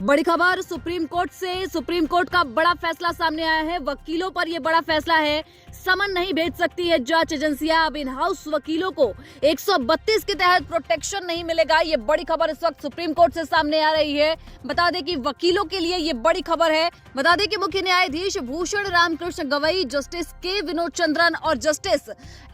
बड़ी खबर supreme court से। सुप्रीम कोर्ट का बड़ा फैसला सामने आया है। वकीलों पर यह बड़ा फैसला है। समन नहीं भेज सकती है जांच एजेंसियां। अब इन हाउस वकीलों को 132 के तहत प्रोटेक्शन नहीं मिलेगा। ये बड़ी खबर इस वक्त सुप्रीम कोर्ट से सामने आ रही है। बता दें कि वकीलों के लिए ये बड़ी खबर है। बता दें कि मुख्य न्यायाधीश भूषण रामकृष्ण गवई, जस्टिस के विनोद चंद्रन और जस्टिस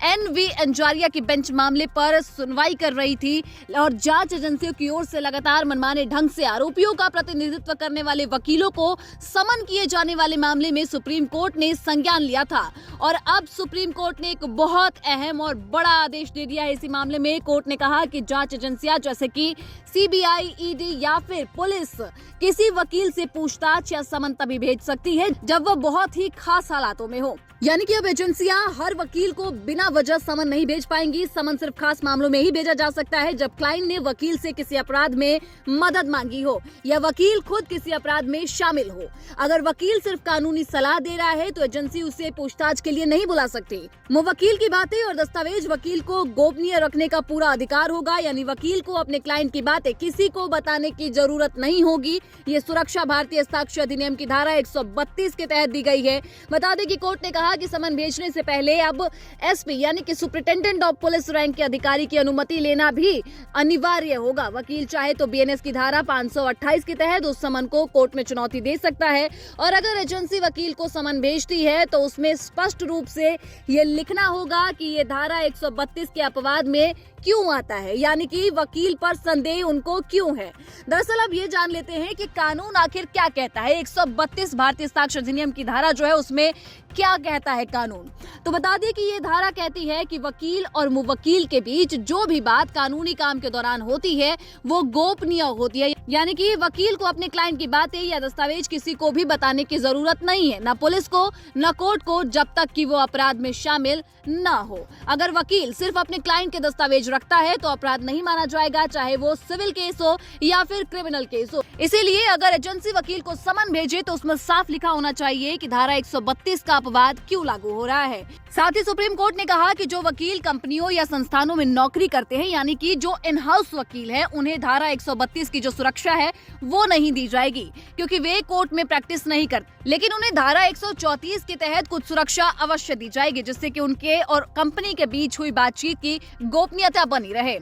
NV अंजारिया की बेंच मामले पर सुनवाई कर रही थी और जांच एजेंसियों की ओर से लगातार मनमाने ढंग से आरोपियों का प्रतिनिधित्व करने वाले वकीलों को समन किए जाने वाले मामले में सुप्रीम कोर्ट ने संज्ञान लिया था। और अब सुप्रीम कोर्ट ने एक बहुत अहम और बड़ा आदेश दे दिया है। इसी मामले में कोर्ट ने कहा कि जांच एजेंसियां जैसे कि CBI, ED या फिर पुलिस किसी वकील से पूछताछ या समन तभी भेज सकती है जब वह बहुत ही खास हालातों में हो। यानी कि अब एजेंसियां हर वकील को बिना वजह समन नहीं भेज पाएंगी। समन सिर्फ खास मामलों में ही भेजा जा सकता है जब क्लाइंट ने वकील से किसी अपराध में मदद मांगी हो या वकील खुद किसी अपराध में शामिल हो। अगर वकील सिर्फ कानूनी सलाह दे रहा है तो एजेंसी उसे पूछताछ के लिए नहीं बुला सकती। मुवक्किल की बातें और दस्तावेज वकील को गोपनीय रखने का पूरा अधिकार होगा। यानी वकील को अपने क्लाइंट की बातें किसी को बताने की जरूरत नहीं होगी। ये सुरक्षा भारतीय हस्ताक्षर अधिनियम की धारा 132 के तहत दी गई है। बता दें कि कोर्ट ने कहा कि समन भेजने से पहले अब SP यानी कि सुपरिटेंडेंट ऑफ पुलिस रैंक के अधिकारी की अनुमति लेना भी अनिवार्य होगा। वकील चाहे तो BNS की धारा 528 के तहत उस समन को कोर्ट में चुनौती दे सकता है। और अगर एजेंसी वकील को समन भेजती है तो उसमें स्पष्ट रूप से ये लिखना होगा कि ये धारा 132 के अपवाद में क्यों आता है, यानी कि वकील पर संदेह उनको क्यों है। दरअसल अब ये जान लेते हैं कि कानून आखिर क्या कहता है। 132 भारतीय हस्ताक्षर अधिनियम की धारा जो है उसमें क्या कहता है कानून। तो बता दें कि ये धारा कहती है कि वकील और मुवक्किल के बीच जो भी बात कानूनी काम के दौरान होती है वो गोपनीय होती है। यानी कि वकील को अपने क्लाइंट की बातें या दस्तावेज किसी को भी बताने की जरूरत नहीं है, न पुलिस को न कोर्ट को, जब तक कि वो अपराध में शामिल न हो। अगर वकील सिर्फ अपने क्लाइंट के दस्तावेज रखता है तो अपराध नहीं माना जाएगा, चाहे वो सिविल केस हो या फिर क्रिमिनल केस हो। इसीलिए अगर एजेंसी वकील को समन भेजे तो उसमें साफ लिखा होना चाहिए कि धारा 132 का अपवाद क्यों लागू हो रहा है। साथ ही सुप्रीम कोर्ट ने कहा कि जो वकील कंपनियों या संस्थानों में नौकरी करते हैं, यानी कि जो इन हाउस वकील हैं, उन्हें धारा 132 की जो सुरक्षा है वो नहीं दी जाएगी क्योंकि वे कोर्ट में प्रैक्टिस नहीं करते। लेकिन उन्हें धारा 134 के तहत कुछ सुरक्षा अवश्य दी जाएगी जिससे कि उनके और कंपनी के बीच हुई बातचीत की गोपनीयता बनी रहे।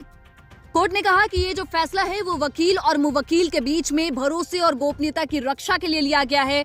कोर्ट ने कहा कि ये जो फैसला है वो वकील और मुवक्किल के बीच में भरोसे और गोपनीयता की रक्षा के लिए लिया गया है।